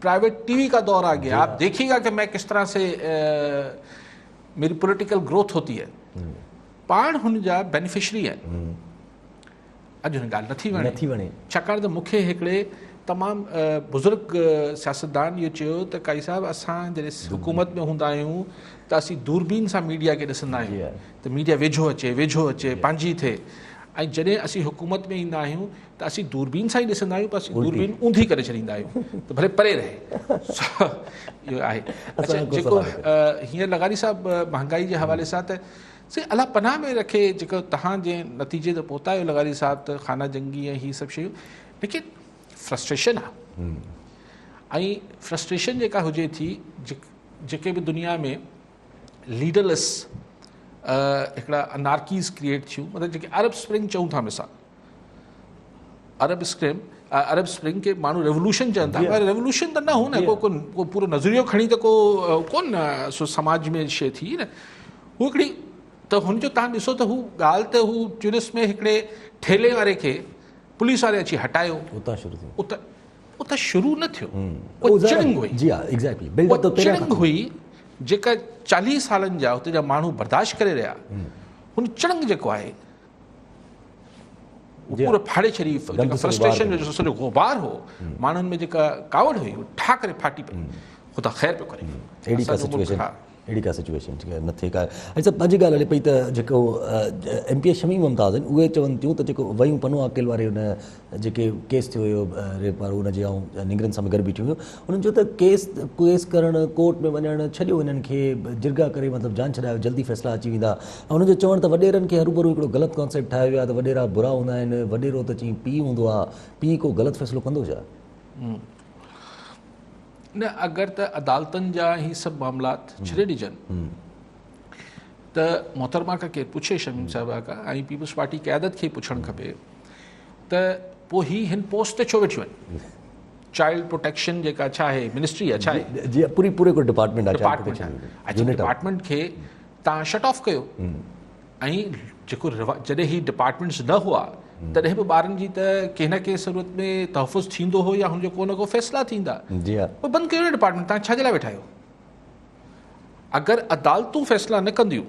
प्राइवेट TV का दौर आ गया आप देखिएगा कि मैं किस तरह से मेरी पॉलिटिकल ग्रोथ होती है पाण हुन जा बेनिफिशरी आहिनि अॼु हुन ॻाल्हि नथी वणे छाकाणि त मूंखे हिकिड़े तमामु बुज़ुर्ग सियासतदान इहो चयो त काई साहब असां जॾहिं हुकूमत में हूंदा आहियूं त असीं दूरबीन सां मीडिया खे ॾिसंदा आहियूं त मीडिया वेझो अचे पंहिंजी थिए ऐं जॾहिं असीं हुकूमत में ईंदा आहियूं त असीं दूरबीन सां ई ॾिसंदा आहियूं पर असीं दूरबीन ऊंधी करे छॾींदा आहियूं त भले परे रहे इहो आहे अच्छा जेको हींअर लगारी साहब महांगाई जे हवाले सां त से अलाह पनाह में रखे जेको तव्हांजे नतीजे ते पहुता आहियो लगारी साहब त खाना जंगी ऐं हीअ सभु शयूं लेकिन फ्रस्ट्रेशन आहे ऐं फ्रस्ट्रेशन जेका हुजे थी जेके बि दुनिया में लीडरलेस हिकिड़ा अनार्कीज़ क्रिएट थियूं मतिलबु जेके अरब स्प्रिंग चऊं था मिसाल अरब स्प्रिंग खे माण्हू रेवोल्यूशन चवनि था पर रेवोल्यूशन त न हो न को पूरो नज़रियो खणी त को कोन सो समाज में शइ थी न हू हिकिड़ी त हुनजो तव्हां ॾिसो त हू ॻाल्हि त हू ट्यूनिस में हिकिड़े ठेले वारे खे पुलिस वारे अची हटायो उतां शुरू न थियो चिड़ंग हुई जेका 40 सालनि जा हुते जा माण्हू बर्दाश्त करे रहिया हुन चिड़ंग जेको आहे पूरो फाड़े छॾी फ्रस्ट्रेशन जो सॼो गुबार हो माण्हुनि में जेका कावड़ हुई ठा करे फाटी पई ख़ुदा ख़ैर पियो करे अहिड़ी का सिचुएशन न थिए का अच्छा पंहिंजी ॻाल्हि हले पई त जेको MP शमीम मुमताज़ आहिनि उहे चवनि थियूं त जेको वयूं पनो अकेल वारे हुन जेके केस थियो हुयो रेप वारो हुनजे ऐं निगरनि सां गॾु बीठियूं हुयूं हुननि चयो त केस करणु कोर्ट में वञणु छॾियो हिननि खे जिरगा करे मतिलबु जान छॾायो जल्दी फ़ैसिला अची वेंदा ऐं हुनजो चवणु त वॾेरनि खे हरूभरू हिकिड़ो ग़लति कॉन्सेप्ट ठाहियो वियो आहे त वॾेरा बुरा हूंदा आहिनि वॾेरो त चई पीउ हूंदो आहे पीउ को ग़लति फ़ैसिलो कंदो छा न अगरि त अदालतनि जा ही सभु मामलात छॾे ॾिजनि त मोहतरमा खां केरु पुछे शमीम साहिबा खां ऐं पीपल्स पार्टी क़यादत खे पुछणु खपे त पोइ हिन पोस्ट ते छो वेठियूं आहिनि चाइल्ड प्रोटेक्शन जेका छा आहे मिनिस्ट्री आहे छा आहे जी पूरे को डिपार्टमेंट डिपार्टमेंट खे तव्हां शट ऑफ कयो ऐं जेको जॾहिं ही डिपार्टमेंट्स न हुआ तॾहिं बि ॿारनि जी त कंहिं न कंहिं सूरत में तहफ़ुज़ थींदो हो या हुनजो को न को फ़ैसिला थींदा पोइ बंदि कयो न डिपार्टमेंट तव्हां छाजे लाइ वेठा आहियो अगरि अदालतूं फ़ैसिला न कंदियूं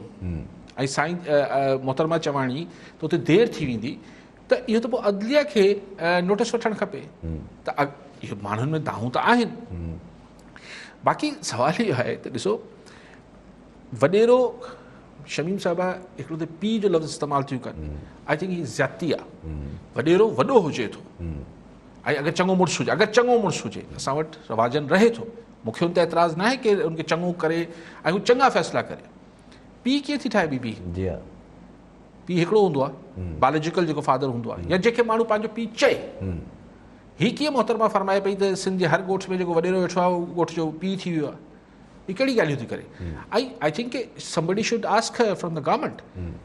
ऐं साईं मोहतरमा चवाणी त उते देरि थी वेंदी त इहो त पोइ अदलिया खे नोटिस वठणु खपे त इहो माण्हुनि में दाहूं त आहिनि बाक़ी सवाल इहो आहे त ॾिसो वॾेरो शमीम साहिबा हिकिड़ो त पीउ जो लफ़्ज़ इस्तेमालु थियूं कनि आई थिंक हीअ ज़्यादती आहे वॾेरो वॾो हुजे थो ऐं अगरि चङो मुड़ुसु हुजे असां वटि रवाजन रहे थो मूंखे हुन ते एतिराज़ु न आहे की उनखे चङो करे ऐं हू चङा फ़ैसिला करे पीउ कीअं थी ठाहे बीबी पीउ हिकिड़ो हूंदो आहे बायोलॉजिकल जेको फादर हूंदो आहे या जंहिंखे माण्हू पंहिंजो पीउ चए हीअ कीअं मोहतरमा फरमाए पई त सिंध जे हर ॻोठ में जेको वॾेरो वेठो आहे उहो ॻोठ जो पीउ थी वियो आहे ये कहिड़ी ॻाल्हियूं थी करे आई थिंक कि somebody should ask her from the government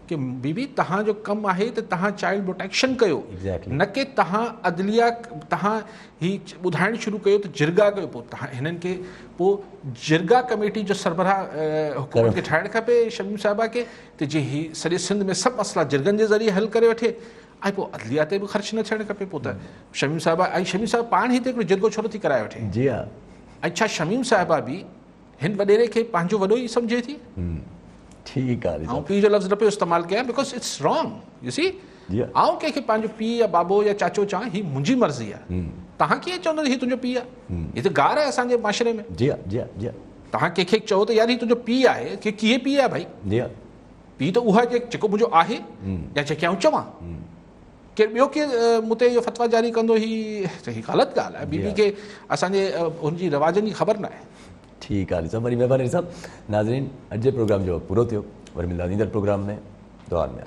कि बीबी तव्हांजो कमु आहे त तव्हां चाइल्ड प्रोटेक्शन कयो न कि तव्हां अदलिया तव्हां ही ॿुधाइणु शुरू कयो त जिरगा कयो पोइ तव्हां हिननि खे पोइ जिरगा कमेटी जो सरबराह हुकूमत खे ठाहिणु खपे शमीम साहिबा खे त जे ही सॼे सिंध में सभु मसइला जिरगनि जे ज़रिए हल करे वठे ऐं पोइ अदलिया ते बि ख़र्चु न थियणु खपे पोइ त शमीम साहिबा पाण हिते हिकिड़ो जिरगो छो थी कराए वठे जी हा ऐं छा शमीम साहिबा बि हिन वॾेरे खे पंहिंजो वॾो ई सम्झे थी ठीकु आहे ऐं पीउ जो लफ़्ज़ न पियो इस्तेमालु कयां because it's wrong you see आउं कंहिंखे पंहिंजो पीउ या बाबो या चाचो चवां हीअ मुंहिंजी मर्ज़ी आहे तव्हां कीअं चवंदो हीअ तुंहिंजो पीउ आहे हीअ त गार आहे असांजे माशरे में जी जी जी तव्हां कंहिंखे चओ त यार हीअ तुंहिंजो पीउ आहे की कीअं पीउ आहे भाई पीउ त उहा जेको मुंहिंजो आहे या जेके आउं चवां केरु ॿियो केरु मूं ते इहो फतवा जारी कंदो हीअ ग़लति ॻाल्हि आहे बीबी खे असांजे हुनजी रवाजनि जी ख़बर न आहे ठीकु आहे वरी महिरबानी साहब नाज़रीन अॼु जे प्रोग्राम जो वक़्तु पूरो थियो वरी मिलंदा ईंदड़ प्रोग्राम में दुआ में